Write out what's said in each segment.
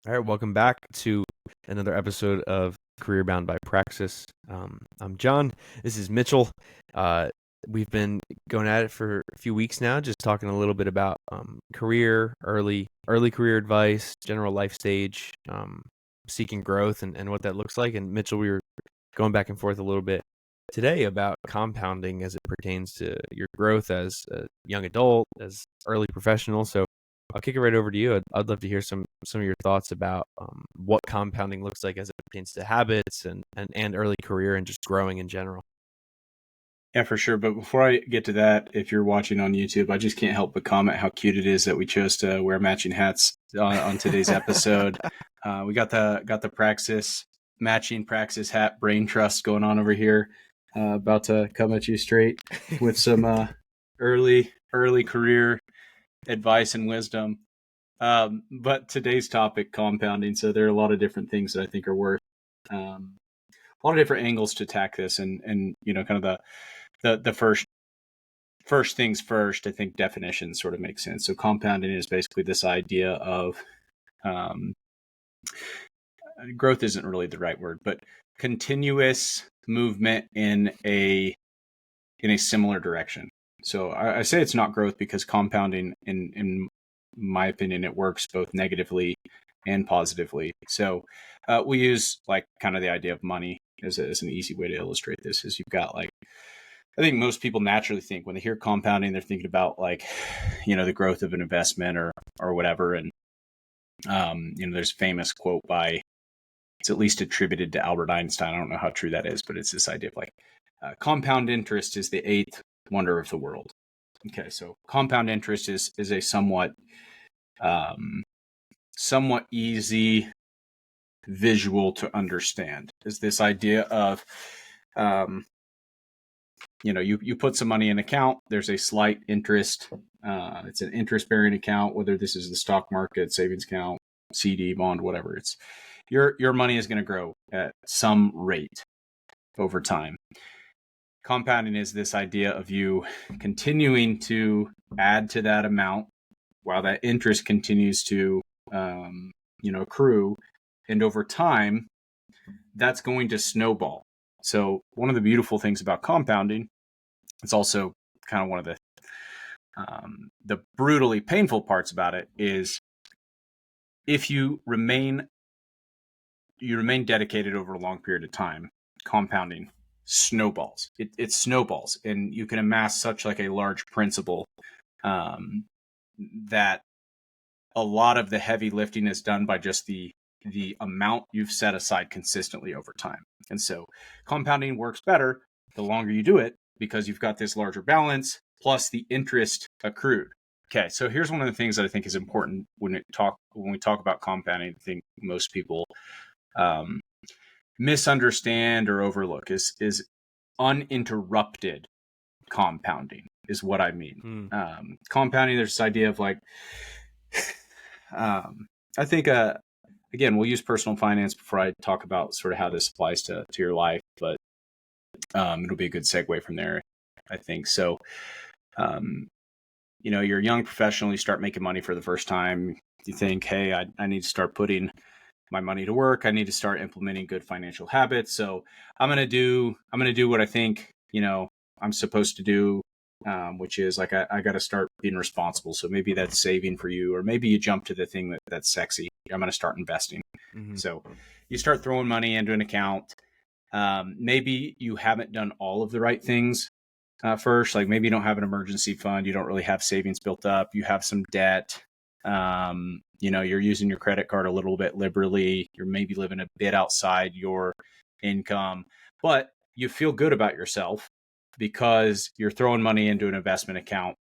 All right, welcome back to another episode of Career Bound by Praxis. I'm John. This is Mitchell. Uh, we've been going at it for a few weeks now, just talking a little bit about career, early career advice, general life stage, seeking growth, and what that looks like. And Mitchell, we were going back and forth a little bit today about compounding as it pertains to your growth as a young adult, as early professional. So I'll kick it right over to you. I'd love to hear some of your thoughts about what compounding looks like as it pertains to habits and early career and just growing in general. Yeah, for sure. But before I get to that, if you're watching on YouTube, I just can't help but comment how cute it is that we chose to wear matching hats on today's episode. We got the Praxis matching Praxis hat brain trust going on over here. About to come at you straight with some early career advice and wisdom. But today's topic, compounding. So there are a lot of different things that I think are worth a lot of different angles to attack this, and kind of the first things first. I think definitions sort of make sense. So compounding is basically this idea of growth isn't really the right word, but continuous movement in a similar direction. So I say it's not growth because compounding, in my opinion, it works both negatively and positively. So we use like kind of the idea of money as an easy way to illustrate this. Is you've got like, I think most people naturally think when they hear compounding, they're thinking about like, the growth of an investment or whatever. And there's a famous quote by, it's at least attributed to Albert Einstein. I don't know how true that is, but it's this idea of like compound interest is the eighth wonder of the world. Okay, so compound interest is a somewhat easy visual to understand. Is this idea of you put some money in an account, there's a slight interest. It's an interest-bearing account, whether this is the stock market, savings account, CD, bond, whatever. It's your money is going to grow at some rate over time. Compounding is this idea of you continuing to add to that amount while that interest continues to accrue, and over time, that's going to snowball. So one of the beautiful things about compounding, it's also kind of one of the brutally painful parts about it, is if you remain dedicated over a long period of time, compounding snowballs. It snowballs, and you can amass such like a large principal that a lot of the heavy lifting is done by just the amount you've set aside consistently over time. And so compounding works better the longer you do it because you've got this larger balance plus the interest accrued. Okay, so here's one of the things that I think is important when we talk about compounding. I think most people misunderstand or overlook is uninterrupted compounding is what I mean. Compounding, there's this idea of like, I think, again, we'll use personal finance before I talk about sort of how this applies to your life, but it'll be a good segue from there, I think. So, you're a young professional, you start making money for the first time. You think, hey, I need to start putting my money to work. I need to start implementing good financial habits. So I'm going to do what I think, I'm supposed to do, which is like, I got to start being responsible. So maybe that's saving for you, or maybe you jump to the thing that's sexy. I'm going to start investing. Mm-hmm. So you start throwing money into an account. Maybe you haven't done all of the right things first. Like maybe you don't have an emergency fund. You don't really have savings built up. You have some debt. You're using your credit card a little bit liberally. You're maybe living a bit outside your income, but you feel good about yourself because you're throwing money into an investment account,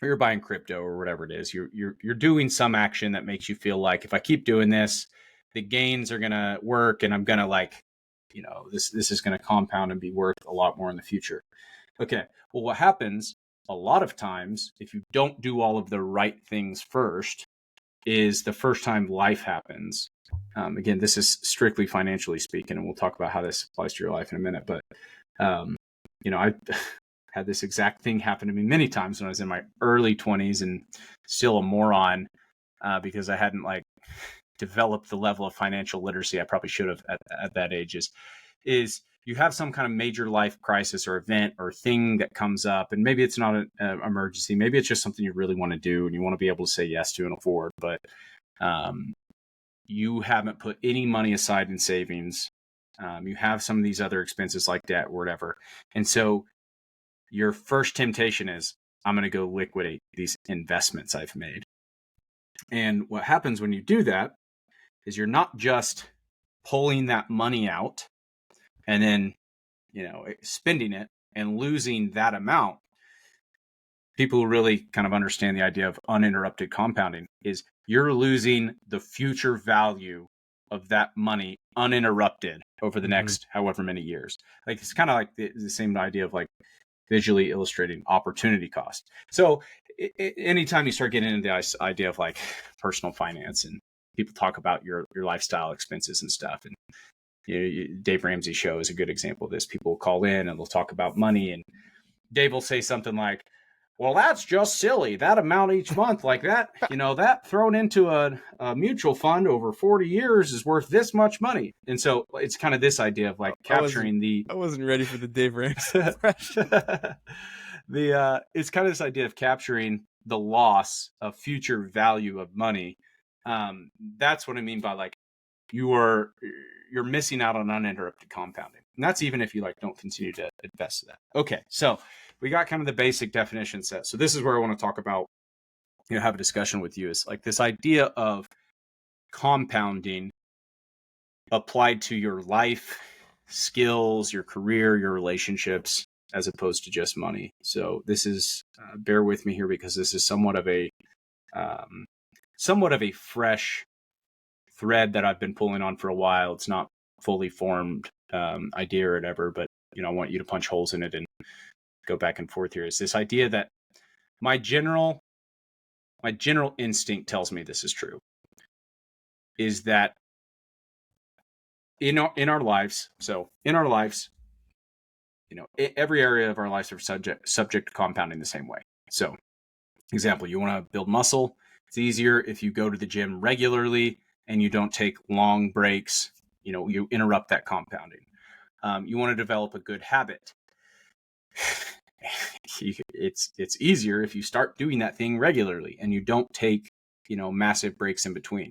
or you're buying crypto or whatever it is. You're doing some action that makes you feel like, if I keep doing this, the gains are going to work, and I'm going to this is going to compound and be worth a lot more in the future. Okay. Well, what happens a lot of times, if you don't do all of the right things first, is the first time life happens. Again, this is strictly financially speaking, and we'll talk about how this applies to your life in a minute. But, I had this exact thing happen to me many times when I was in my early 20s, and still a moron because I hadn't develop the level of financial literacy I probably should have at that age is you have some kind of major life crisis or event or thing that comes up, and maybe it's not an emergency, maybe it's just something you really want to do and you want to be able to say yes to and afford, but you haven't put any money aside in savings. You have some of these other expenses like debt or whatever, and so your first temptation is, I'm going to go liquidate these investments I've made. And what happens when you do that is you're not just pulling that money out and then, spending it and losing that amount. People who really kind of understand the idea of uninterrupted compounding is you're losing the future value of that money uninterrupted over the next however many years. Like, it's kind of like the same idea of like visually illustrating opportunity cost. So anytime you start getting into the idea of like personal finance and people talk about your lifestyle expenses and stuff, and Dave Ramsey's show is a good example of this. People call in and they'll talk about money, and Dave will say something like, well, that's just silly. That amount each month like that, that thrown into a mutual fund over 40 years is worth this much money. And so it's kind of this idea of like capturing I wasn't ready for the Dave Ramsey impression. It's kind of this idea of capturing the loss of future value of money. That's what I mean by like you're missing out on uninterrupted compounding. And that's even if you like don't continue to invest in that. Okay, so we got kind of the basic definition set. So this is where I want to talk about, have a discussion with you, is like this idea of compounding applied to your life, skills, your career, your relationships, as opposed to just money. So this is, bear with me here because this is somewhat of a fresh thread that I've been pulling on for a while. It's not fully formed idea or whatever, but I want you to punch holes in it and go back and forth here. Is this idea that my general instinct tells me this is true, is that in our lives, every area of our lives are subject to compounding the same way. So, example, you want to build muscle. It's easier if you go to the gym regularly and you don't take long breaks. You interrupt that compounding. You want to develop a good habit. It's easier if you start doing that thing regularly and you don't take, massive breaks in between.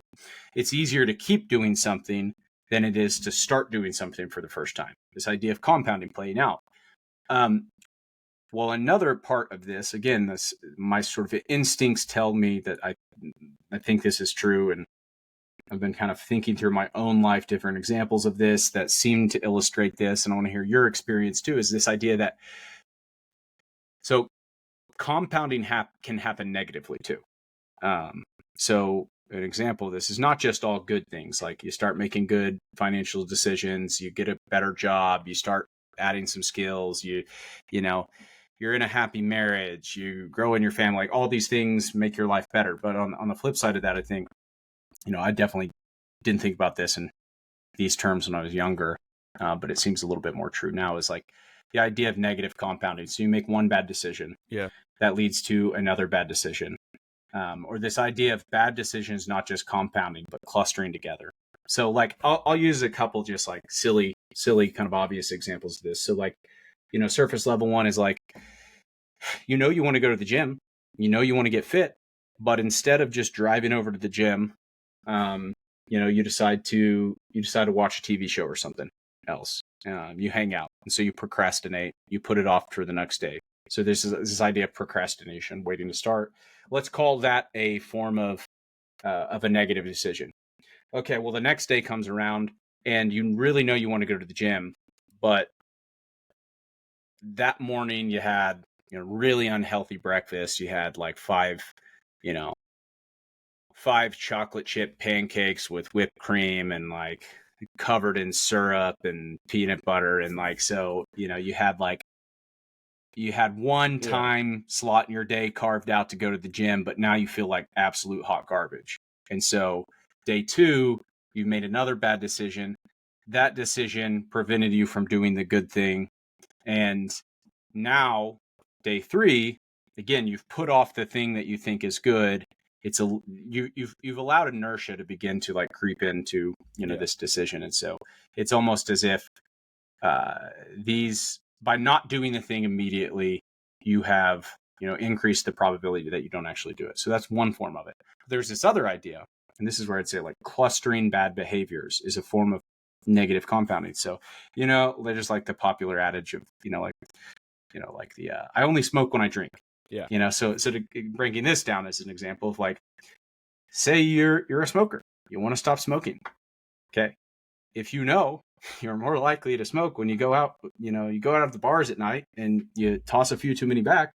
It's easier to keep doing something than it is to start doing something for the first time. This idea of compounding playing out. Well, another part of this, again, my sort of instincts tell me that I think this is true, and I've been kind of thinking through my own life, different examples of this that seem to illustrate this, and I want to hear your experience too, is this idea that so compounding can happen negatively too. So an example of this is not just all good things. Like you start making good financial decisions, you get a better job, you start adding some skills, you're in a happy marriage, you grow in your family, like all these things make your life better. But on the flip side of that, I think, I definitely didn't think about this in these terms when I was younger, but it seems a little bit more true now, is like the idea of negative compounding. So you make one bad decision. Yeah. That leads to another bad decision. Or this idea of bad decisions, not just compounding, but clustering together. So like, I'll use a couple just like silly kind of obvious examples of this. So like, surface level one is like, you want to go to the gym, you want to get fit, but instead of just driving over to the gym, you decide to watch a TV show or something else. You hang out, and so you procrastinate. You put it off for the next day. So this is this idea of procrastination, waiting to start. Let's call that a form of a negative decision. Okay, well, the next day comes around, and you really know you want to go to the gym, but that morning you had really unhealthy breakfast. You had like five chocolate chip pancakes with whipped cream and like covered in syrup and peanut butter, and like, so you had one time slot in your day carved out to go to the gym, but now you feel like absolute hot garbage. And so day two, you made another bad decision. That decision prevented you from doing the good thing. And now day three, again, you've put off the thing that you think is good, you've allowed inertia to begin to like creep into this decision, and so it's almost as if these by not doing the thing immediately, you have increased the probability that you don't actually do it. So that's one form of it. There's this other idea, and this is where I'd say like clustering bad behaviors is a form of negative compounding. So they're just like the popular adage of like the I only smoke when I drink. Yeah. So breaking this down as an example of like, say you're a smoker, you want to stop smoking. Okay. If you're more likely to smoke when you go out, you go out of the bars at night and you toss a few too many back,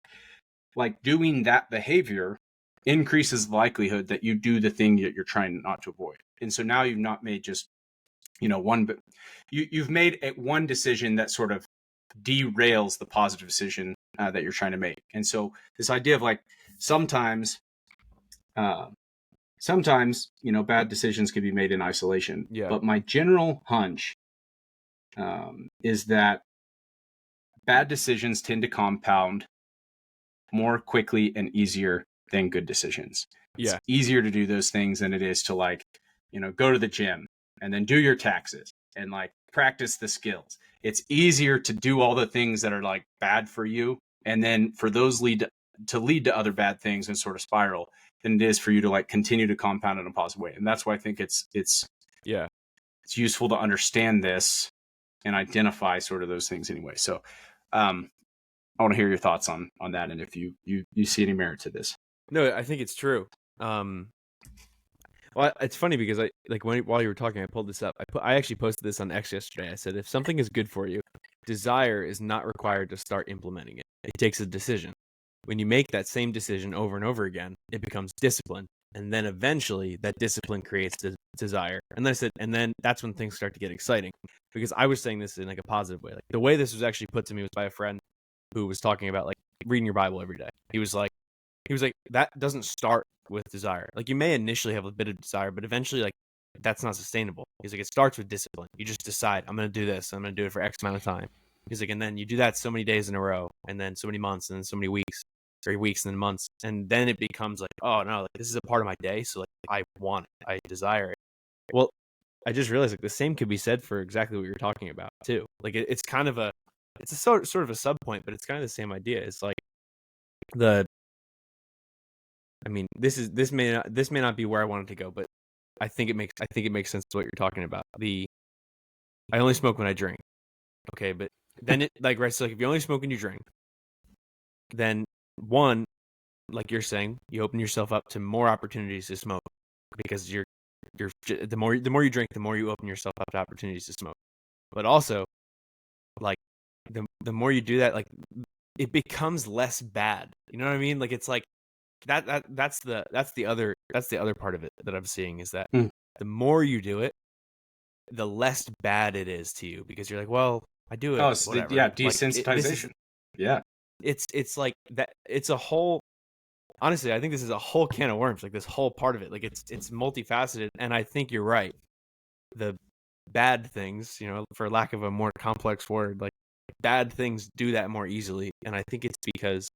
like doing that behavior increases the likelihood that you do the thing that you're trying not to avoid. And so now you've not made just, one, but you've made one decision that sort of derails the positive decision that you're trying to make. And so this idea of like sometimes bad decisions can be made in isolation. Yeah. But my general hunch is that bad decisions tend to compound more quickly and easier than good decisions. Yeah. It's easier to do those things than it is to like, go to the gym and then do your taxes and like practice the skills. It's easier to do all the things that are like bad for you, and then for those lead to other bad things and sort of spiral, than it is for you to like continue to compound in a positive way. And that's why I think it's useful to understand this and identify sort of those things anyway. So I want to hear your thoughts on that, and if you see any merit to this. No, I think it's true. Well, it's funny because I like while you were talking, I pulled this up. I actually posted this on X yesterday. I said, if something is good for you, desire is not required to start implementing it. It takes a decision. When you make that same decision over and over again, it becomes discipline, and then eventually that discipline creates the desire. And then I said, and then that's when things start to get exciting. Because I was saying this in like a positive way. Like the way this was actually put to me was by a friend who was talking about like reading your Bible every day. He was like, that doesn't start with desire. Like you may initially have a bit of desire, but eventually like that's not sustainable. He's like, it starts with discipline. You just decide, I'm going to do this. I'm going to do it for X amount of time. He's like, and then you do that so many days in a row, and then so many months, and then so many weeks, 3 weeks, and then months. And then it becomes like, oh no, like this is a part of my day. So like I want it. I desire it. Well, I just realized like the same could be said for exactly what you're talking about too. Like it's kind of it's a sort of a sub point, but it's kind of the same idea. It's like I mean, this may not be where I wanted to go, but I think it makes sense to what you're talking about. I only smoke when I drink. Okay, but then it like right, so like if you only smoke when you drink, then one, like you're saying, you open yourself up to more opportunities to smoke because the more you drink, the more you open yourself up to opportunities to smoke. But also, like the more you do that, like it becomes less bad. You know what I mean? Like it's like that's the other part of it that I'm seeing is that the more you do it, the less bad it is to you because you're like, well, I do it. Oh, so desensitization. It's like that. It's a whole. Honestly, I think this is a whole can of worms. Like this whole part of it, like it's multifaceted, and I think you're right. The bad things, for lack of a more complex word, like bad things do that more easily, and I think it's because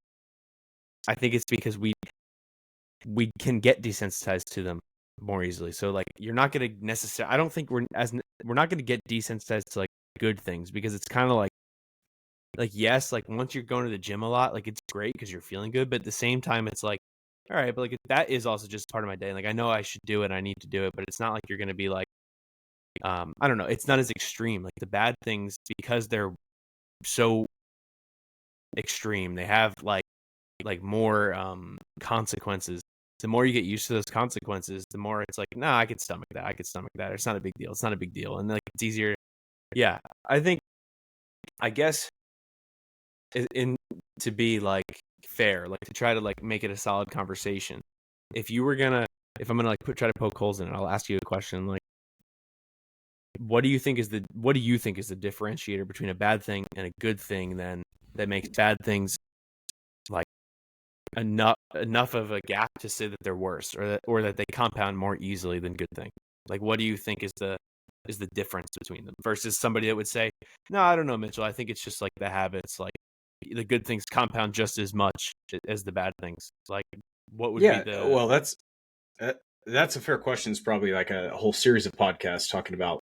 we can get desensitized to them more easily. So like you're not going to necessarily, I don't think we're not going to get desensitized to like good things because it's kind of like yes, like once you're going to the gym a lot, like it's great because you're feeling good, but at the same time it's like, all right, but like that is also just part of my day. Like I know I should do it, I need to do it, but it's not like you're going to be like I don't know, it's not as extreme. Like the bad things, because they're so extreme, they have like more consequences. The more you get used to those consequences, the more it's like, nah, I could stomach that. It's not a big deal. It's not a big deal. And like, it's easier. Yeah. I guess to be like fair, like to try to like make it a solid conversation. If I'm going to like try to poke holes in it, I'll ask you a question. Like, what do you think is the differentiator between a bad thing and a good thing then that makes bad things like enough of a gap to say that they're worse or that they compound more easily than good things? Like what do you think is the difference between them versus somebody that would say, no, I don't know, Mitchell, I think it's just like the habits, like the good things compound just as much as the bad things? Like what would be the Uh, that's a fair question. It's probably like a whole series of podcasts talking about,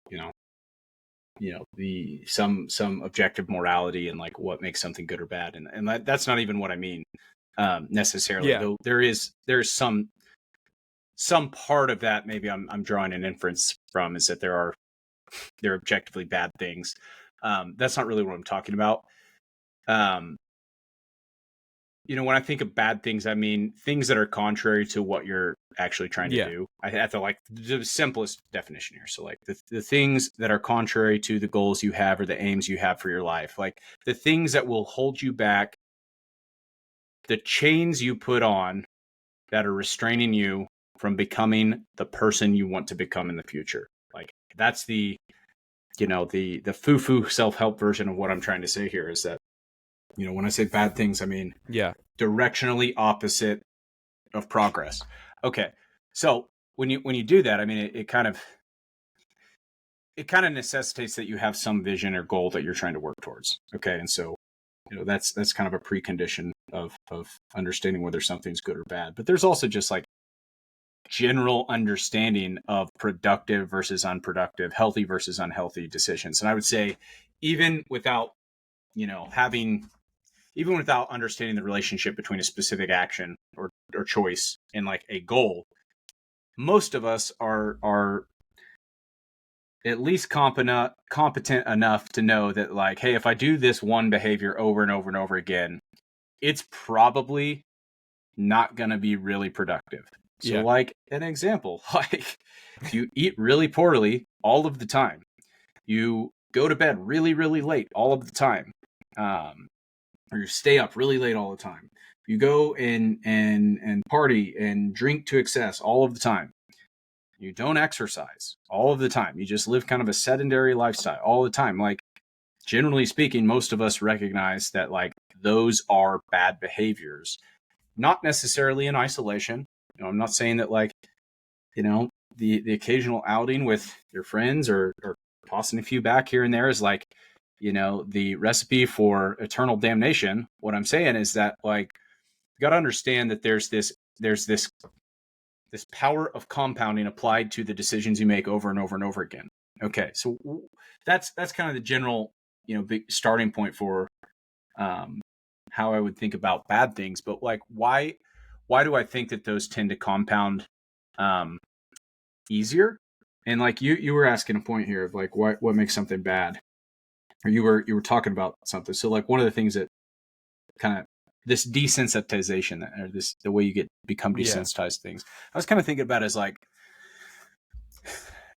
the some objective morality and like what makes something good or bad, and that's not even what I mean necessarily. Yeah. Though there's some part of that maybe I'm drawing an inference from is that they're objectively bad things. That's not really what I'm talking about. Um, when I think of bad things, I mean things that are contrary to what you're actually trying to Yeah. do. I have to like the simplest definition here. So like the things that are contrary to the goals you have or the aims you have for your life, like the things that will hold you back, the chains you put on that are restraining you from becoming the person you want to become in the future. Like that's the foo-foo self-help version of what I'm trying to say here is that, when I say bad things, I mean Yeah. directionally opposite of progress. Okay. So when you do that, I mean, it kind of necessitates that you have some vision or goal that you're trying to work towards. Okay. And so, that's kind of a precondition of understanding whether something's good or bad. But there's also just like general understanding of productive versus unproductive, healthy versus unhealthy decisions. And I would say even without, even without understanding the relationship between a specific action or choice and like a goal, most of us are at least competent enough to know that like, hey, if I do this one behavior over and over and over again, it's probably not going to be really productive. So Yeah. like an example, like if you eat really poorly all of the time, you go to bed really, really late all of the time, or you stay up really late all the time, you go and party and drink to excess all of the time, you don't exercise all of the time, you just live kind of a sedentary lifestyle all the time, like generally speaking, most of us recognize that like those are bad behaviors, not necessarily in isolation. I'm not saying that like, the occasional outing with your friends or tossing a few back here and there is like, the recipe for eternal damnation. What I'm saying is that like you got to understand that there's this power of compounding applied to the decisions you make over and over and over again. Okay, so that's kind of the general big starting point for how I would think about bad things. But like why do I think that those tend to compound easier? And like you were asking a point here of like what makes something bad, or you were talking about something. So like one of the things that kind of this desensitization that, or this the way you become Yeah. desensitized to things. I was kind of thinking about as like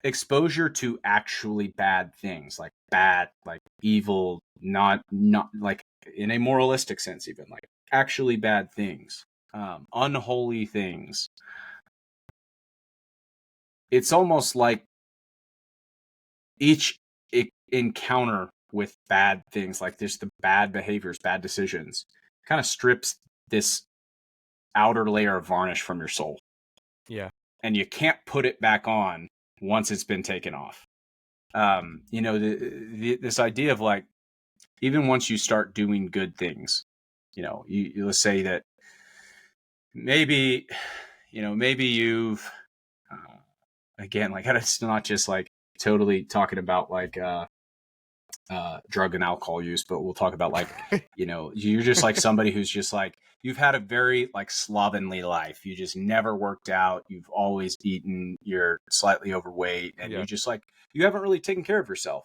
exposure to actually bad things, like bad, like evil, not like in a moralistic sense, even like actually bad things, unholy things. It's almost like each encounter with bad things, like this, the bad behaviors, bad decisions, kind of strips this outer layer of varnish from your soul. Yeah. And you can't put it back on once it's been taken off. This idea of like, even once you start doing good things, let's say that maybe, maybe you've, again, like it's not just like totally talking about like, drug and alcohol use, but we'll talk about like, you're just like somebody who's just like, you've had a very like slovenly life. You just never worked out. You've always eaten. You're slightly overweight, and Yeah. you just like you haven't really taken care of yourself.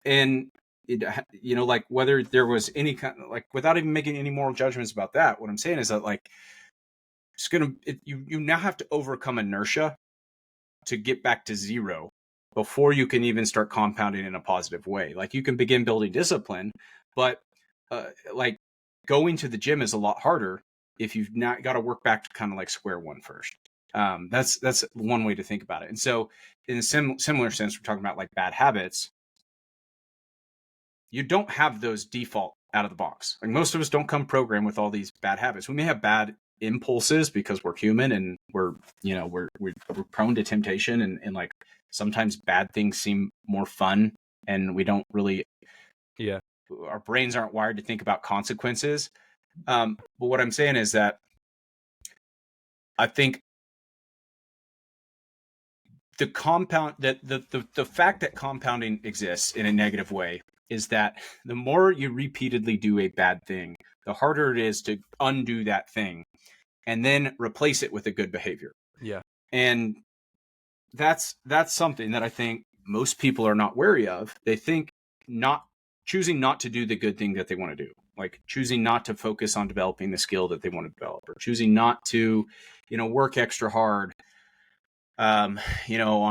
And like whether there was any kind of like, without even making any moral judgments about that, what I'm saying is that like you now have to overcome inertia to get back to zero before you can even start compounding in a positive way. Like you can begin building discipline, but like going to the gym is a lot harder if you've not got to work back to kind of like square one first. That's one way to think about it. And so in a similar sense, we're talking about like bad habits. You don't have those default out of the box. Like most of us don't come programmed with all these bad habits. We may have bad impulses because we're human and we're prone to temptation, and like sometimes bad things seem more fun, and we don't really, Yeah. our brains aren't wired to think about consequences. But what I'm saying is that I think the compound that the fact that compounding exists in a negative way is that the more you repeatedly do a bad thing, the harder it is to undo that thing and then replace it with a good behavior. Yeah. And that's something that I think most people are not wary of. They think choosing not to do the good thing that they want to do, like choosing not to focus on developing the skill that they want to develop, or choosing not to, work extra hard, on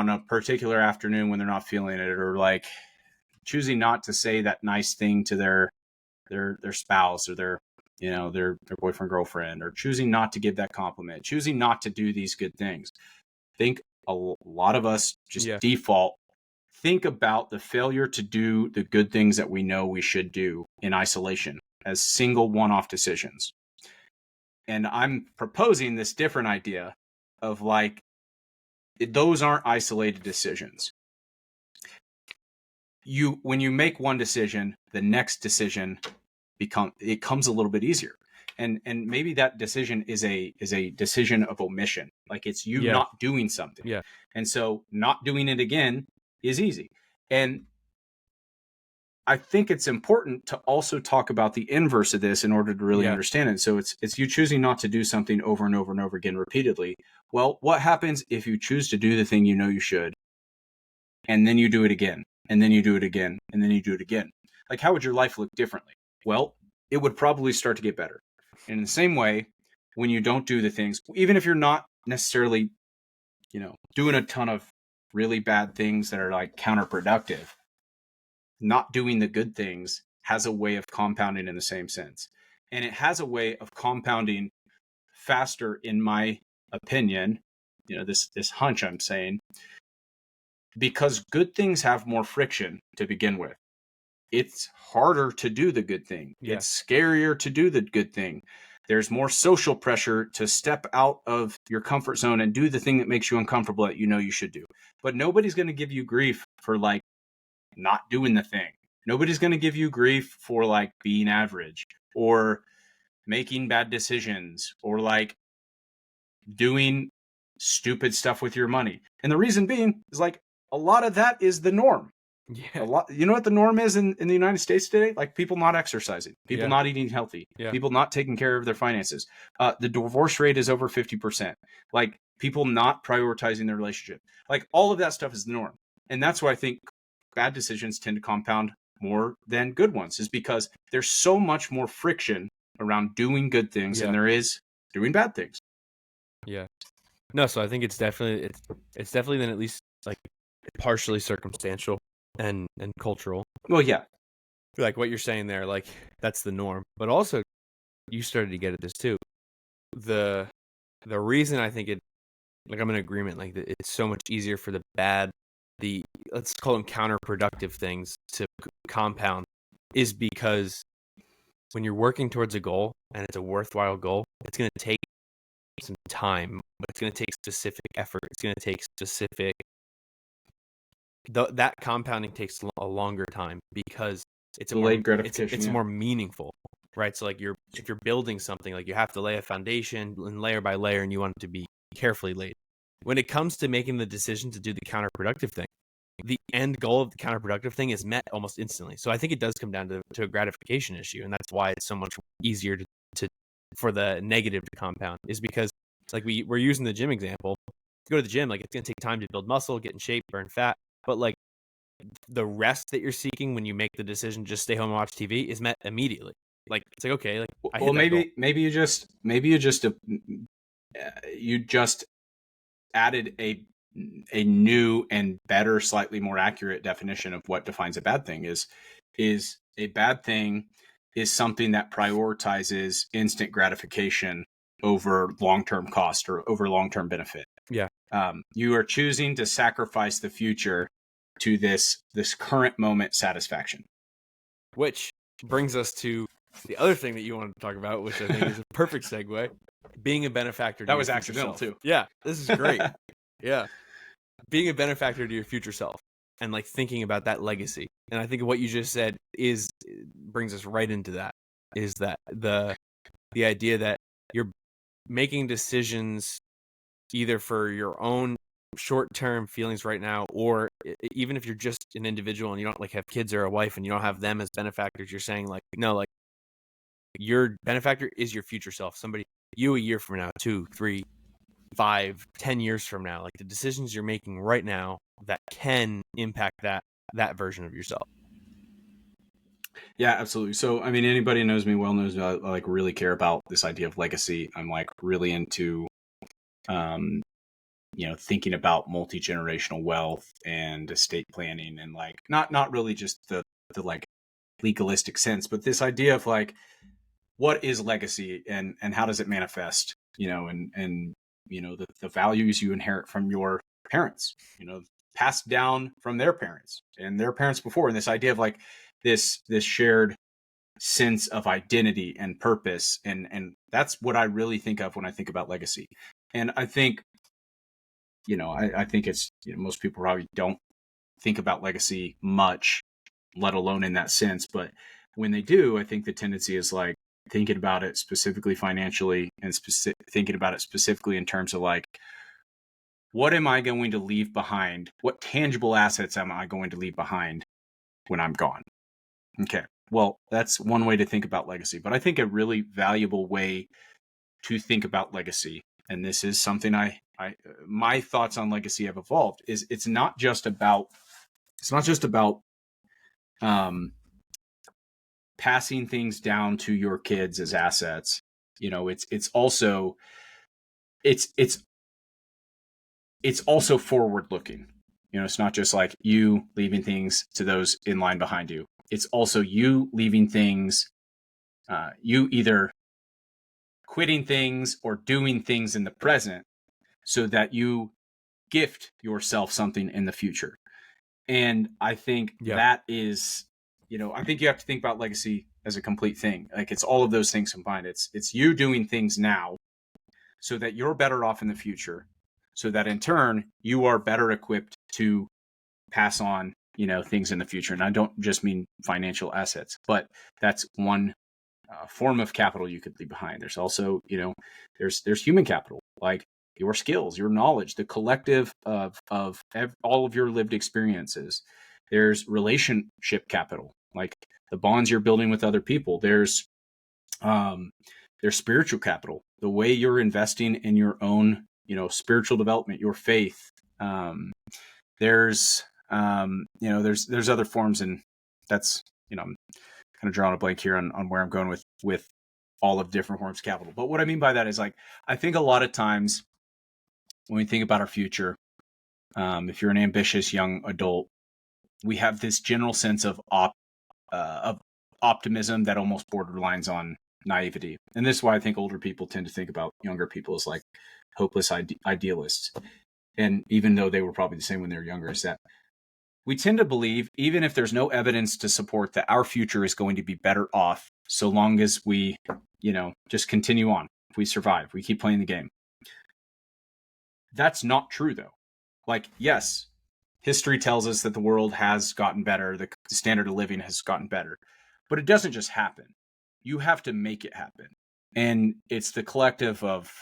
a particular afternoon when they're not feeling it, or like choosing not to say that nice thing to their spouse or their boyfriend, girlfriend, or choosing not to give that compliment, choosing not to do these good things. I think a lot of us just default think about the failure to do the good things that we know we should do in isolation as single one-off decisions. And I'm proposing this different idea of like, those aren't isolated decisions. When you make one decision, the next decision comes a little bit easier. And maybe that decision is a decision of omission. Like it's you not doing something. Yeah. And so not doing it again is easy. And I think it's important to also talk about the inverse of this in order to really understand it. So it's you choosing not to do something over and over and over again repeatedly. Well, what happens if you choose to do the thing you know you should, and then you do it again, and then you do it again, and then you do it again? Like, how would your life look differently? Well, it would probably start to get better. And in the same way, when you don't do the things, even if you're not necessarily, doing a ton of really bad things that are like counterproductive, not doing the good things has a way of compounding in the same sense. And it has a way of compounding faster, in my opinion, this hunch I'm saying, because good things have more friction to begin with. It's harder to do the good thing. Yeah. It's scarier to do the good thing. There's more social pressure to step out of your comfort zone and do the thing that makes you uncomfortable that you should do. But nobody's going to give you grief for like not doing the thing. Nobody's going to give you grief for like being average or making bad decisions or like doing stupid stuff with your money. And the reason being is like a lot of that is the norm. Yeah. A lot, you know what the norm is in the United States today? Like people not exercising, people not eating healthy, people not taking care of their finances. The divorce rate is over 50%. Like people not prioritizing their relationship. Like all of that stuff is the norm. And that's why I think bad decisions tend to compound more than good ones, is because there's so much more friction around doing good things than there is doing bad things. Yeah. No, so I think it's definitely then at least like partially circumstantial and cultural. Well, yeah. Like what you're saying there, like that's the norm. But also you started to get at this too. The reason I think I'm in agreement, like it's so much easier for let's call them counterproductive things to compound, is because when you're working towards a goal and it's a worthwhile goal, it's going to take some time. It's going to take specific effort. It's going to take specific. That compounding takes a longer time because it's delayed gratification. It's more meaningful, right? So like if you're building something, like you have to lay a foundation and layer by layer, and you want it to be carefully laid. When it comes to making the decision to do the counterproductive thing, the end goal of the counterproductive thing is met almost instantly. So I think it does come down to a gratification issue, and that's why it's so much easier to for the negative to compound, is because like we're using the gym example. To go to the gym, like it's going to take time to build muscle, get in shape, burn fat, but like the rest that you're seeking when you make the decision just stay home and watch TV is met immediately. Like it's like, okay, like maybe you just added a new and better, slightly more accurate definition of what defines a bad thing. Is a bad thing is something that prioritizes instant gratification over long-term cost or over long-term benefit. Yeah. You are choosing to sacrifice the future to this current moment satisfaction. Which brings us to the other thing that you wanted to talk about, which I think is a perfect segue. Being a benefactor to that your was future accidental self. too. Yeah, this is great. Yeah. Being a benefactor to your future self and like thinking about that legacy. And I think what you just said brings us right into that, is that the idea that you're making decisions either for your own short-term feelings right now, or even if you're just an individual and you don't like have kids or a wife and you don't have them as benefactors, you're saying like, no, like your benefactor is your future self, somebody you a year from now, 2, 3, 5, 10 years from now, like the decisions you're making right now that can impact that version of yourself. Yeah, absolutely. So, I mean, anybody who knows me well knows I like really care about this idea of legacy. I'm like really into, um, thinking about multi-generational wealth and estate planning, and like not really just the like legalistic sense, but this idea of like what is legacy and how does it manifest, and the values you inherit from your parents, passed down from their parents and their parents before, and this idea of like this shared sense of identity and purpose, and that's what I really think of when I think about legacy. And I think I think it's most people probably don't think about legacy much, let alone in that sense, but when they do, I think the tendency is like thinking about it specifically financially, and thinking about it specifically in terms of like, what am I going to leave behind? What tangible assets am I going to leave behind when I'm gone? Okay. Well, that's one way to think about legacy, but I think a really valuable way to think about legacy, and this is something my thoughts on legacy have evolved, is it's not just about um, passing things down to your kids as assets. It's also it's also forward looking. It's not just like you leaving things to those in line behind you. It's also you leaving things, you either quitting things or doing things in the present so that you gift yourself something in the future. And I think Yeah. that is, I think you have to think about legacy as a complete thing. Like it's all of those things combined. It's you doing things now so that you're better off in the future, so that in turn you are better equipped to pass on, things in the future. And I don't just mean financial assets, but that's one form of capital you could leave behind. There's also, there's human capital, like your skills, your knowledge, the collective of all of your lived experiences. There's relationship capital, like the bonds you're building with other people. There's spiritual capital, the way you're investing in your own, spiritual development, your faith. There's there's other forms, and that's, I'm kind of drawing a blank here on where I'm going with all of different forms of capital. But what I mean by that is like, I think a lot of times when we think about our future, if you're an ambitious young adult, we have this general sense of optimism that almost borderlines on naivety. And this is why I think older people tend to think about younger people as like hopeless idealists. And even though they were probably the same when they were younger, is that we tend to believe, even if there's no evidence to support that our future is going to be better off, so long as we, just continue on, if we survive, we keep playing the game. That's not true, though. Like, yes, history tells us that the world has gotten better, the standard of living has gotten better, but it doesn't just happen. You have to make it happen. And it's the collective of,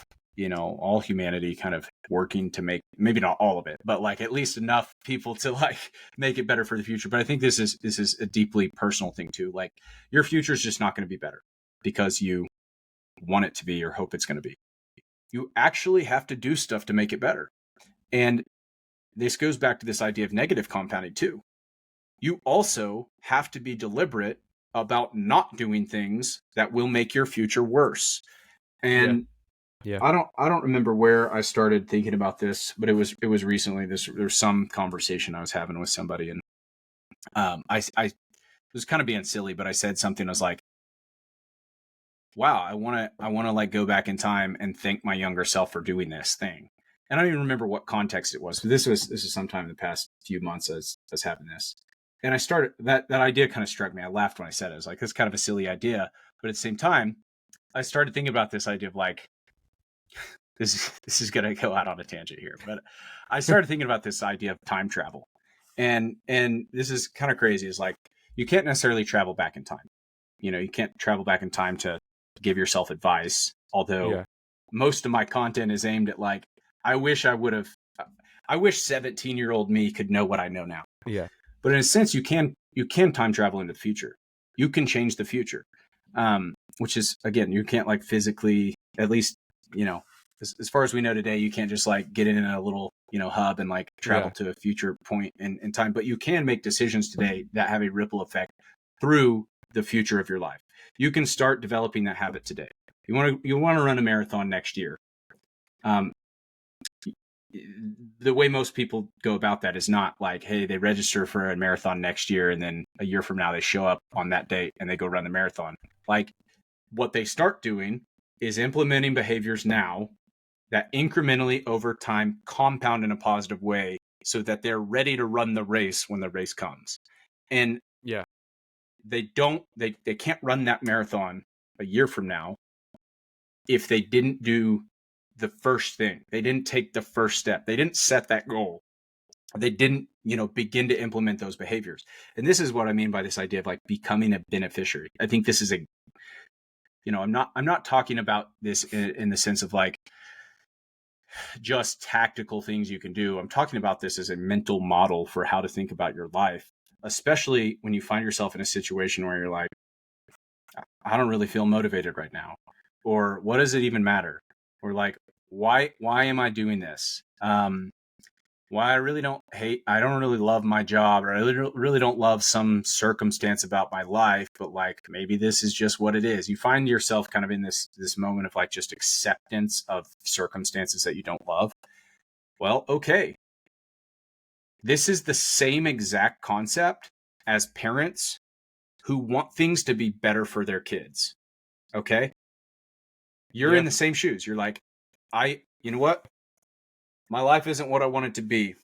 all humanity kind of working to make, maybe not all of it, but like at least enough people to like make it better for the future. But I think this is a deeply personal thing too. Like your future is just not going to be better because you want it to be or hope it's going to be. You actually have to do stuff to make it better. And this goes back to this idea of negative compounding too. You also have to be deliberate about not doing things that will make your future worse. And Yeah. I don't remember where I started thinking about this, but it was recently. There was some conversation I was having with somebody, and I was kind of being silly, but I said something. I was like, "Wow, I want to like go back in time and thank my younger self for doing this thing." And I don't even remember what context it was. But this is sometime in the past few months as having this, and I started that idea kind of struck me. I laughed when I said it. I was like, "That's kind of a silly idea," but at the same time, I started thinking about this idea of like, this is going to go out on a tangent here, but I started thinking about this idea of time travel, and this is kind of crazy. Is like you can't necessarily travel back in time. You can't travel back in time to give yourself advice. Although most of my content is aimed at like, I wish I would have. I wish 17-year-old me could know what I know now. Yeah. But in a sense, you can time travel into the future. You can change the future, which is, again, you can't like physically, at least, as far as we know today, you can't just like get in a little, hub and like travel to a future point in time. But you can make decisions today that have a ripple effect through the future of your life. You can start developing that habit today. You want to run a marathon next year. The way most people go about that is not like, hey, they register for a marathon next year, and then a year from now they show up on that date and they go run the marathon. Like, what they start doing is implementing behaviors now that incrementally over time compound in a positive way so that they're ready to run the race when the race comes. And Yeah. they can't run that marathon a year from now if they didn't do the first thing. They didn't take the first step. They didn't set that goal. They didn't, begin to implement those behaviors. And this is what I mean by this idea of like becoming a beneficiary. I think this is I'm not talking about this in the sense of like just tactical things you can do. I'm talking about this as a mental model for how to think about your life, especially when you find yourself in a situation where you're like, I don't really feel motivated right now, or what does it even matter? Or like, why am I doing this? Why I don't really love my job, or I really don't love some circumstance about my life, but like maybe this is just what it is. You find yourself kind of in this moment of like just acceptance of circumstances that you don't love. Well, okay. This is the same exact concept as parents who want things to be better for their kids. Okay? You're in the same shoes. You're like, you know what? My life isn't what I want it to be.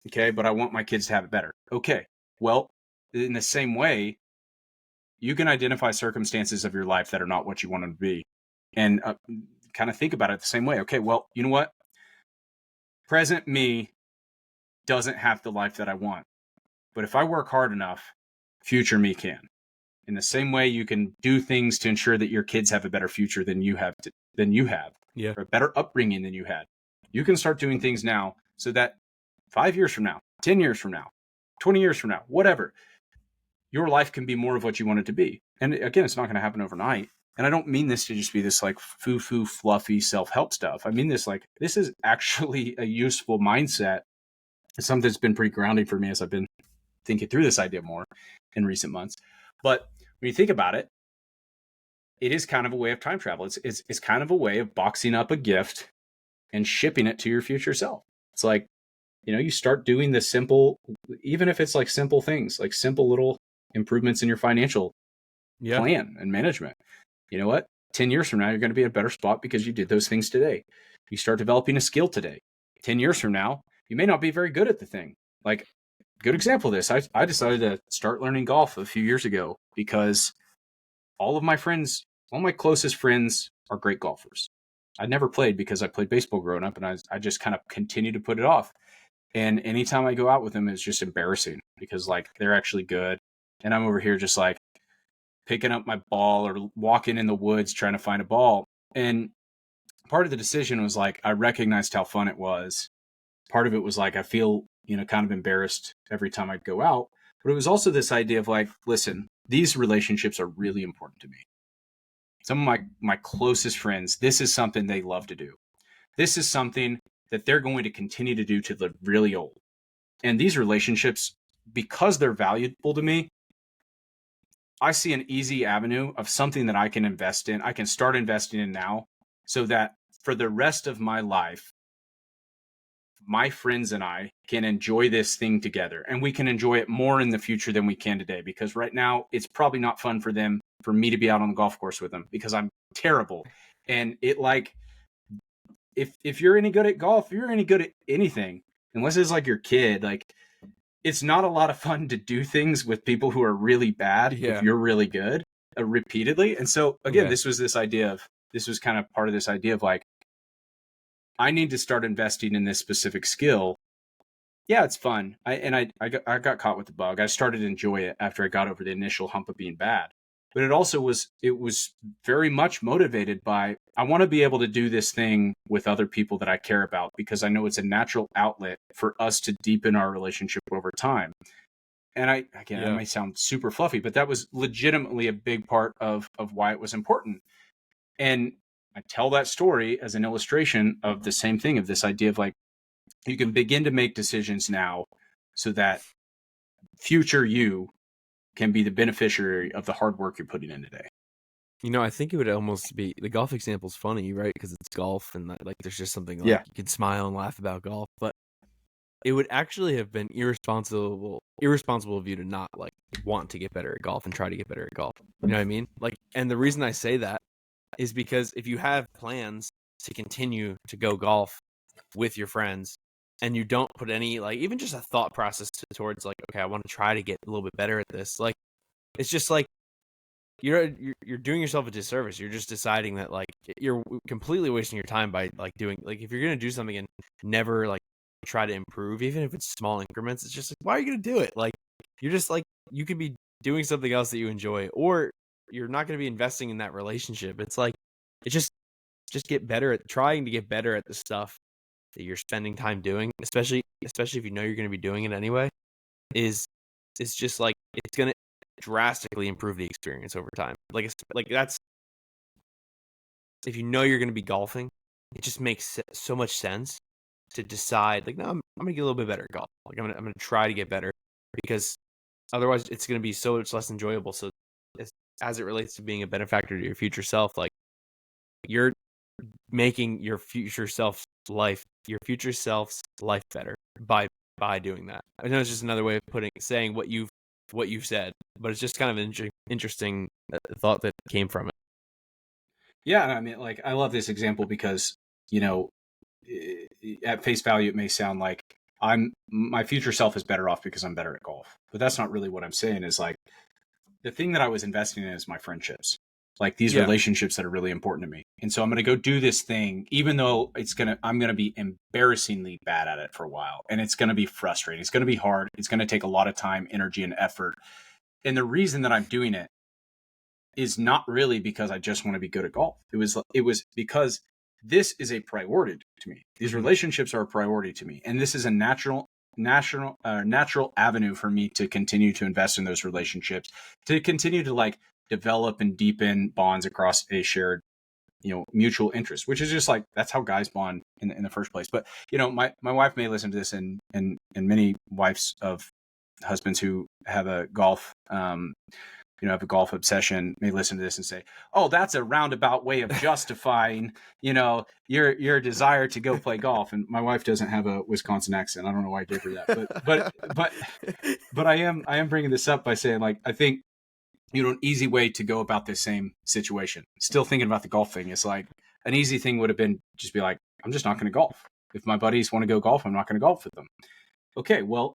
Okay, but I want my kids to have it better. Okay, well, in the same way, you can identify circumstances of your life that are not what you want them to be, and kind of think about it the same way. Okay, well, you know what? Present me doesn't have the life that I want, but if I work hard enough, future me can. In the same way, you can do things to ensure that your kids have a better future than you have, Yeah. or a better upbringing than you had. You can start doing things now so that 5 years from now, 10 years from now, 20 years from now, whatever, your life can be more of what you want it to be. And again, it's not going to happen overnight. And I don't mean this to just be this like foo-foo, fluffy self-help stuff. I mean this like, this is actually a useful mindset. It's something that's been pretty grounding for me as I've been thinking through this idea more in recent months. But when you think about it, it is kind of a way of time travel. It's kind of a way of boxing up a gift and shipping it to your future self. It's like, you start doing the simple, even if it's like simple things, like simple little improvements in your financial plan and management. You know what? 10 years from now, you're going to be in a better spot because you did those things today. You start developing a skill today. 10 years from now, you may not be very good at the thing. Like, good example of this, I decided to start learning golf a few years ago because all my closest friends are great golfers. I never played because I played baseball growing up, and I just kind of continued to put it off. And anytime I go out with them, it's just embarrassing because like they're actually good. And I'm over here just like picking up my ball or walking in the woods trying to find a ball. And part of the decision was like, I recognized how fun it was. Part of it was like, I feel, kind of embarrassed every time I'd go out. But it was also this idea of like, listen, these relationships are really important to me. Some of my closest friends, this is something they love to do. This is something that they're going to continue to do to the really old. And these relationships, because they're valuable to me, I see an easy avenue of something that I can invest in. I can start investing in now so that for the rest of my life, my friends and I can enjoy this thing together, and we can enjoy it more in the future than we can today, because right now it's probably not fun for me to be out on the golf course with them because I'm terrible. And it like, if you're any good at golf, you're any good at anything, unless it's like your kid, like it's not a lot of fun to do things with people who are really bad if you're really good repeatedly. And so again, this was kind of part of this idea of like, I need to start investing in this specific skill. Yeah, it's fun. I got caught with the bug. I started to enjoy it after I got over the initial hump of being bad. but it was very much motivated by, I want to be able to do this thing with other people that I care about, because I know it's a natural outlet for us to deepen our relationship over time. And again, that Yeah. may sound super fluffy, but that was legitimately a big part of why it was important. And I tell that story as an illustration of the same thing, of this idea of like, you can begin to make decisions now so that future you can be the beneficiary of the hard work you're putting in today. I think it would almost be the golf example's funny, right? Because it's golf and like there's just something like Yeah. you can smile and laugh about golf, but it would actually have been irresponsible of you to not like want to get better at golf and try to get better at golf. You know what I mean? Like, and the reason I say that is because if you have plans to continue to go golf with your friends and you don't put any like even just a thought process towards like, okay, I want to try to get a little bit better at this, like it's just like you're doing yourself a disservice. You're just deciding that like you're completely wasting your time by like doing like if you're gonna do something and never like try to improve, even if it's small increments, it's just like, why are you gonna do it? Like you're just like you could be doing something else that you enjoy, or you're not gonna be investing in that relationship. It's like it just get better at trying to get better at the stuff that you're spending time doing, especially if you know you're gonna be doing it anyway, is just like it's gonna drastically improve the experience over time. Like it's like that's if you know you're going to be golfing, it just makes so much sense to decide like no, I'm going to get a little bit better at golf. Like I'm going to try to get better because otherwise it's going to be so much less enjoyable. So as it relates to being a benefactor to your future self, like you're making your future self's life better by doing that. I know it's just another way of saying what you've said, but it's just kind of an interesting thought that came from it. Yeah. I mean, like, I love this example because, you know, at face value, it may sound like my future self is better off because I'm better at golf, but that's not really what I'm saying. Is like the thing that I was investing in is my friendships, like these Yeah. relationships that are really important to me. And so I'm going to go do this thing, even though I'm going to be embarrassingly bad at it for a while. And it's going to be frustrating. It's going to be hard. It's going to take a lot of time, energy, and effort. And the reason that I'm doing it is not really because I just want to be good at golf. It was because this is a priority to me. These relationships are a priority to me. And this is a natural avenue for me to continue to invest in those relationships, to continue to like develop and deepen bonds across a shared, mutual interest, which is just like, that's how guys bond in the first place. But, my wife may listen to this, and many wives of husbands who have a golf, have a golf obsession may listen to this and say, "Oh, that's a roundabout way of justifying, your desire to go play golf." And my wife doesn't have a Wisconsin accent. I don't know why I gave her that, but I am bringing this up by saying, like, I think, an easy way to go about this same situation, still thinking about the golf thing, is like an easy thing would have been just be like, I'm just not going to golf. If my buddies want to go golf, I'm not going to golf with them. Okay, well,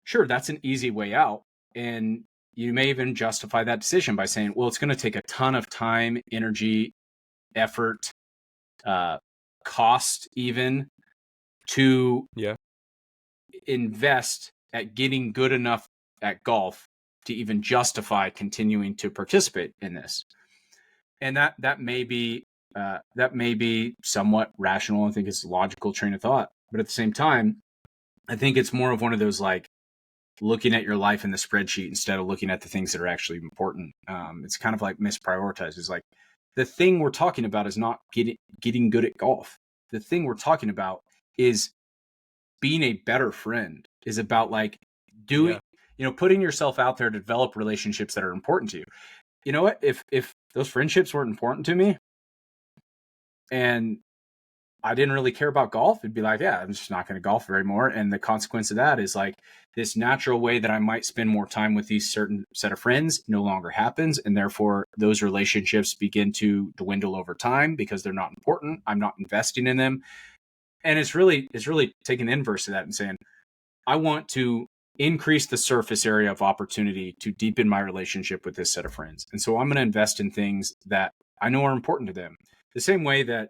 sure, that's an easy way out. And you may even justify that decision by saying, well, it's going to take a ton of time, energy, effort, cost even, to invest at getting good enough at golf to even justify continuing to participate in this. And that may be somewhat rational. I think it's a logical train of thought. But at the same time, I think it's more of one of those like looking at your life in the spreadsheet instead of looking at the things that are actually important. It's kind of like misprioritized. It's like the thing we're talking about is not getting good at golf. The thing we're talking about is being a better friend, is about like doing, putting yourself out there to develop relationships that are important to you. You know what? If those friendships weren't important to me and I didn't really care about golf, it'd be like, yeah, I'm just not going to golf very more. And the consequence of that is like this natural way that I might spend more time with these certain set of friends no longer happens. And therefore those relationships begin to dwindle over time because they're not important. I'm not investing in them. And it's really taking the inverse of that and saying, I want to increase the surface area of opportunity to deepen my relationship with this set of friends. And so I'm going to invest in things that I know are important to them. The same way that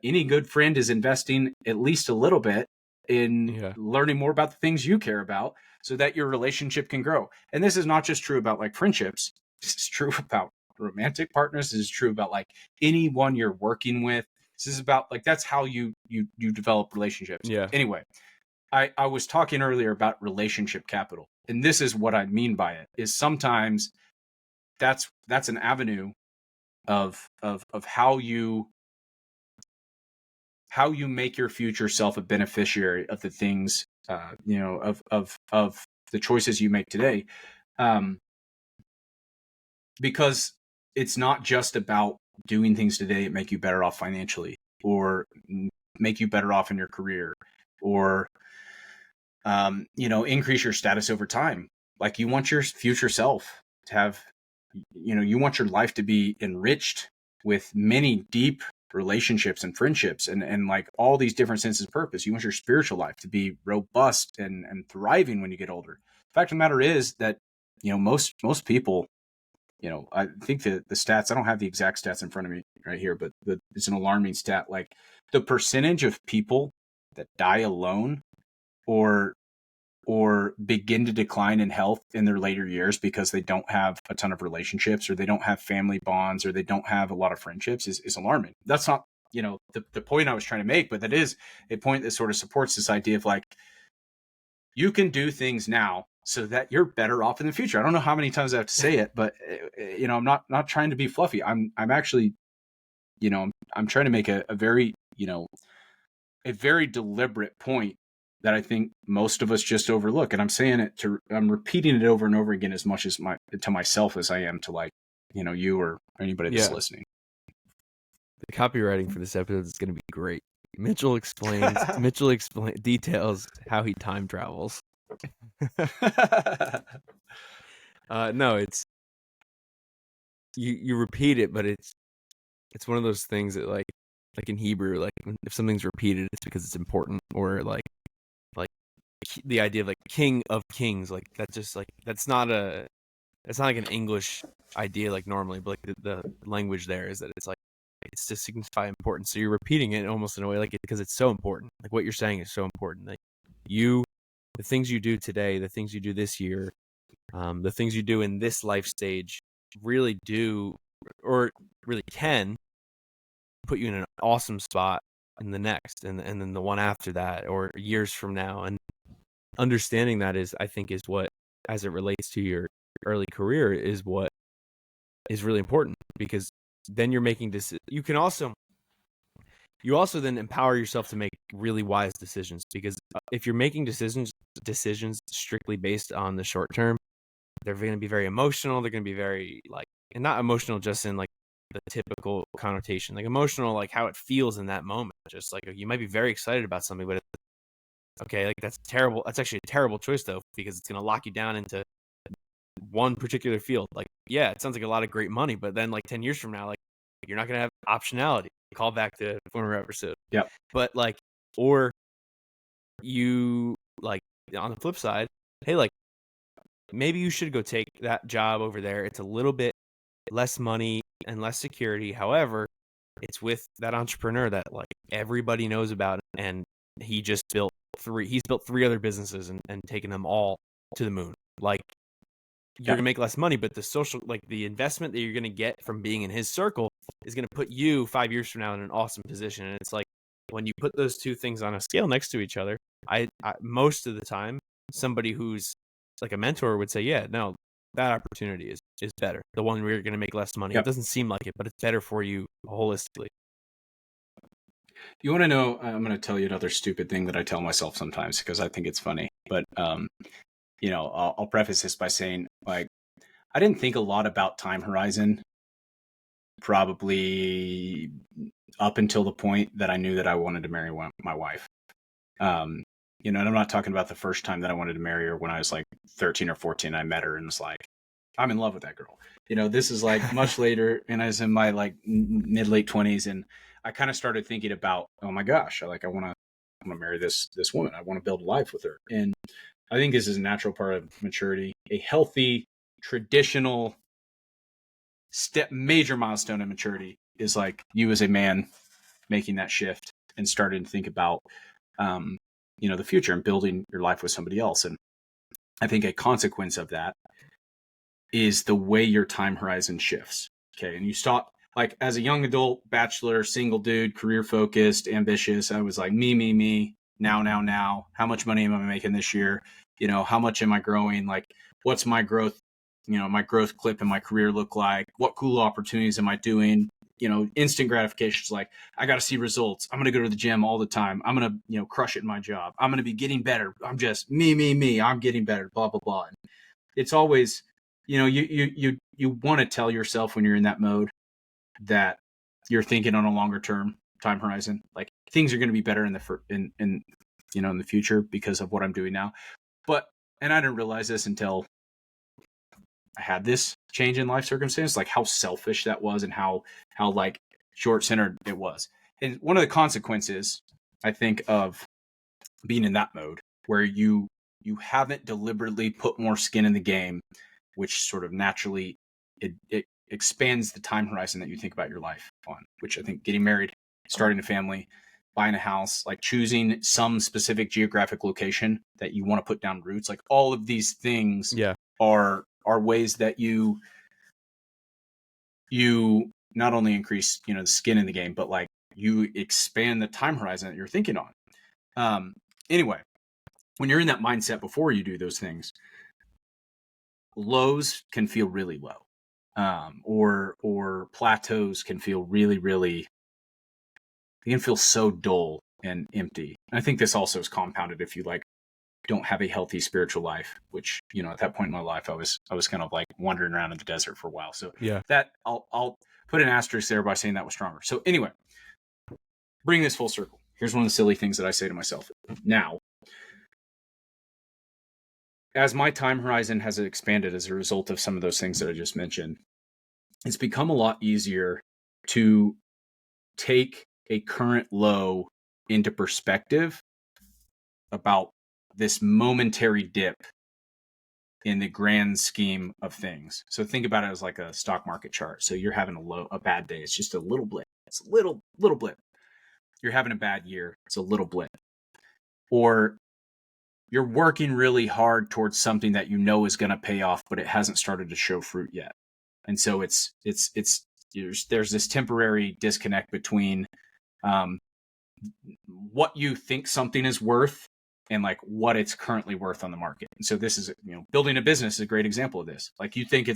any good friend is investing at least a little bit in learning more about the things you care about so that your relationship can grow. And this is not just true about like friendships. This is true about romantic partners. This is true about like anyone you're working with. This is about like, that's how you develop relationships. Yeah. Anyway, I was talking earlier about relationship capital, and this is what I mean by it is sometimes that's an avenue of how you make your future self a beneficiary of the things, of the choices you make today. Because it's not just about doing things today that make you better off financially or make you better off in your career or, increase your status over time. Like you want your future self to have, you want your life to be enriched with many deep relationships and friendships and like all these different senses of purpose. You want your spiritual life to be robust and thriving when you get older. The fact of the matter is that, most people, I think the stats, I don't have the exact stats in front of me right here, but it's an alarming stat. Like the percentage of people that die alone or begin to decline in health in their later years because they don't have a ton of relationships or they don't have family bonds or they don't have a lot of friendships is alarming. That's not, the point I was trying to make, but that is a point that sort of supports this idea of like, you can do things now so that you're better off in the future. I don't know how many times I have to say it, but I'm not trying to be fluffy. I'm actually, I'm trying to make a very, a very deliberate point that I think most of us just overlook. And I'm repeating it over and over again as much as to myself as I am to like, you or anybody that's listening. The copywriting for this episode is going to be great. Mitchell details how he time travels. No, it's you repeat it, but it's one of those things that like in Hebrew, like if something's repeated, it's because it's important, or like the idea of like king of kings, like that's just like that's not like an English idea like normally, but like the language there is that it's like it's to signify importance. So you're repeating it almost in a way like because it's so important. Like what you're saying is so important. Like the things you do today, the things you do this year, the things you do in this life stage really do or really can put you in an awesome spot in the next and then the one after that or years from now. And understanding that I think is what, as it relates to your early career, is what is really important, because then you're making this. You also then empower yourself to make really wise decisions, because if you're making decisions strictly based on the short term, they're going to be very emotional. They're going to be very like, and not emotional just in like the typical connotation, like emotional, like how it feels in that moment. Just like you might be very excited about something, but okay, like that's terrible. That's actually a terrible choice though, because it's going to lock you down into one particular field. Like, yeah, it sounds like a lot of great money, but then like 10 years from now, like you're not going to have optionality. Call back to former episode. Yeah. But like, or you like on the flip side, hey, like maybe you should go take that job over there. It's a little bit less money and less security. However, it's with that entrepreneur that like everybody knows about, and he's built three other businesses and taken them all to the moon. Like you're gonna make less money, but the social, like the investment that you're gonna get from being in his circle is gonna put you 5 years from now in an awesome position. And it's like when you put those two things on a scale next to each other, I most of the time somebody who's like a mentor would say, yeah, no, that opportunity is better. The one where you're gonna make less money. It doesn't seem like it, but it's better for you holistically. You want to know, I'm going to tell you another stupid thing that I tell myself sometimes because I think it's funny. But, I'll preface this by saying, like, I didn't think a lot about time horizon probably up until the point that I knew that I wanted to marry my wife. And I'm not talking about the first time that I wanted to marry her when I was like 13 or 14. I met her and was like, I'm in love with that girl. This is like much later, and I was in my like mid late 20s, and I kind of started thinking about, oh my gosh, I want to marry this woman. I want to build a life with her. And I think this is a natural part of maturity. A healthy, traditional major milestone in maturity is like you as a man making that shift and starting to think about, the future and building your life with somebody else. And I think a consequence of that is the way your time horizon shifts. Okay. And you stop, like, as a young adult, bachelor, single dude, career focused, ambitious, I was like, me, now. How much money am I making this year? How much am I growing? Like, what's my growth, my growth clip in my career look like? What cool opportunities am I doing? Instant gratification is like, I got to see results. I'm going to go to the gym all the time. I'm going to, crush it in my job. I'm going to be getting better. I'm just me. I'm getting better, blah, blah, blah. And it's always, you want to tell yourself when you're in that mode that you're thinking on a longer term time horizon, like things are going to be better in the future because of what I'm doing now. And I didn't realize this until I had this change in life circumstance, like how selfish that was and how like short-centered it was. And one of the consequences, I think, of being in that mode where you haven't deliberately put more skin in the game, which sort of naturally it expands the time horizon that you think about your life on, which I think getting married, starting a family, buying a house, like choosing some specific geographic location that you want to put down roots, like all of these things are ways that you not only increase, the skin in the game, but like you expand the time horizon that you're thinking on. Anyway, when you're in that mindset before you do those things, lows can feel really low. Or plateaus can feel really, really, they can feel so dull and empty. And I think this also is compounded if you like don't have a healthy spiritual life, which, at that point in my life, I was kind of like wandering around in the desert for a while. So that I'll put an asterisk there by saying that was stronger. So anyway, bring this full circle. Here's one of the silly things that I say to myself now. As my time horizon has expanded as a result of some of those things that I just mentioned, it's become a lot easier to take a current low into perspective about this momentary dip in the grand scheme of things. So think about it as like a stock market chart. So you're having a bad day. It's just a little blip. It's a little blip. You're having a bad year. It's a little blip. Or you're working really hard towards something that you know is going to pay off, but it hasn't started to show fruit yet. And so there's this temporary disconnect between what you think something is worth and like what it's currently worth on the market. And so this is, building a business is a great example of this. Like you think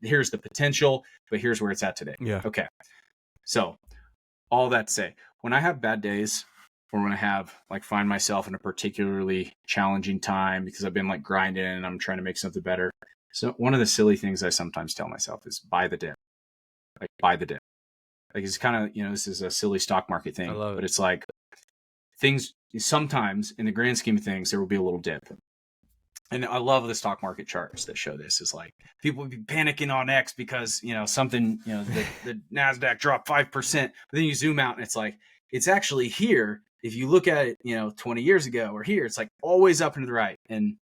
here's the potential, but here's where it's at today. Yeah. Okay. So all that to say, when I have bad days or when I find myself in a particularly challenging time because I've been like grinding and I'm trying to make something better. So one of the silly things I sometimes tell myself is buy the dip. Like buy the dip. Like it's kind of, this is a silly stock market thing, but it's like things sometimes in the grand scheme of things, there will be a little dip. And I love the stock market charts that show this. Is like people will be panicking on X because, something, the NASDAQ dropped 5%, but then you zoom out and it's like, it's actually here. If you look at it, 20 years ago or here, it's like always up and to the right. And,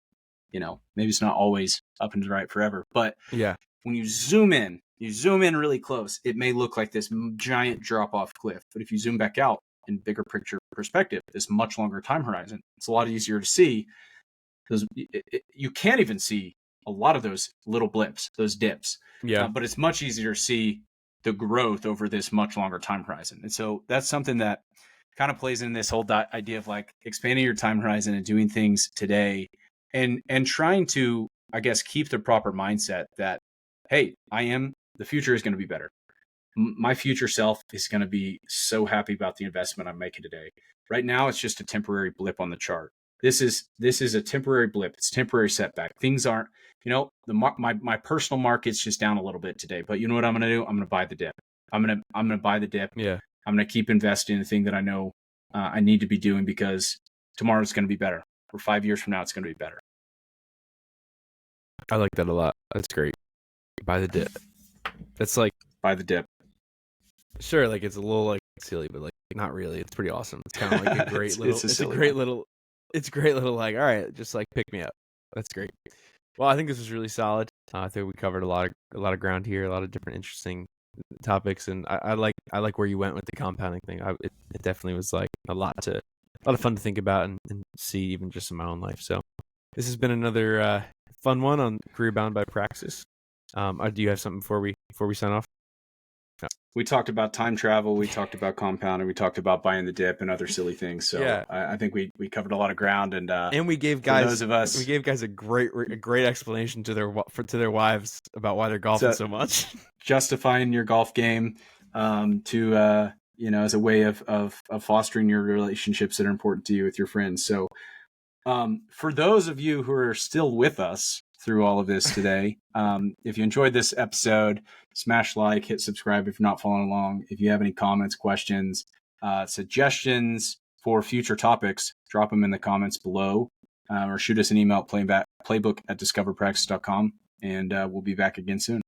maybe it's not always up and to the right forever, but when you zoom in really close, it may look like this giant drop off cliff. But if you zoom back out in bigger picture perspective, this much longer time horizon, it's a lot easier to see because you can't even see a lot of those little blips, those dips. But it's much easier to see the growth over this much longer time horizon. And so that's something that kind of plays in this whole idea of like expanding your time horizon and doing things today and trying to, I guess, keep the proper mindset that, hey, the future is going to be better. My future self is going to be so happy about the investment I'm making today. Right now, it's just a temporary blip on the chart. This is a temporary blip. It's a temporary setback. Things aren't, my personal market's just down a little bit today. But you know what I'm going to do? I'm going to buy the dip. I'm going to buy the dip. Yeah. I'm going to keep investing in the thing that I know I need to be doing because tomorrow's going to be better. Or 5 years from now, it's going to be better. I like that a lot. That's great. Buy the dip. That's like buy the dip. Sure, like it's a little like silly, but like not really. It's pretty awesome. It's kind of like a great little. It's a great little like, all right, just like pick me up. That's great. Well, I think this was really solid. I think we covered a lot of ground here, a lot of different interesting topics, and I like where you went with the compounding thing. It definitely was like a lot of fun to think about and see even just in my own life. So this has been another fun one on Career Bound by Praxis. Do you have something before we sign off? No. We talked about time travel. We talked about compounding. We talked about buying the dip and other silly things. So Yeah. I think we covered a lot of ground. And we gave for those of us, a great explanation to their wives about why they're golfing so much. Justifying your golf game to as a way of fostering your relationships that are important to you with your friends. So for those of you who are still with us through all of this today, if you enjoyed this episode, smash like, hit subscribe if you're not following along. If you have any comments, questions, suggestions for future topics, drop them in the comments below, or shoot us an email at playbook@discoverpraxis.com, and we'll be back again soon.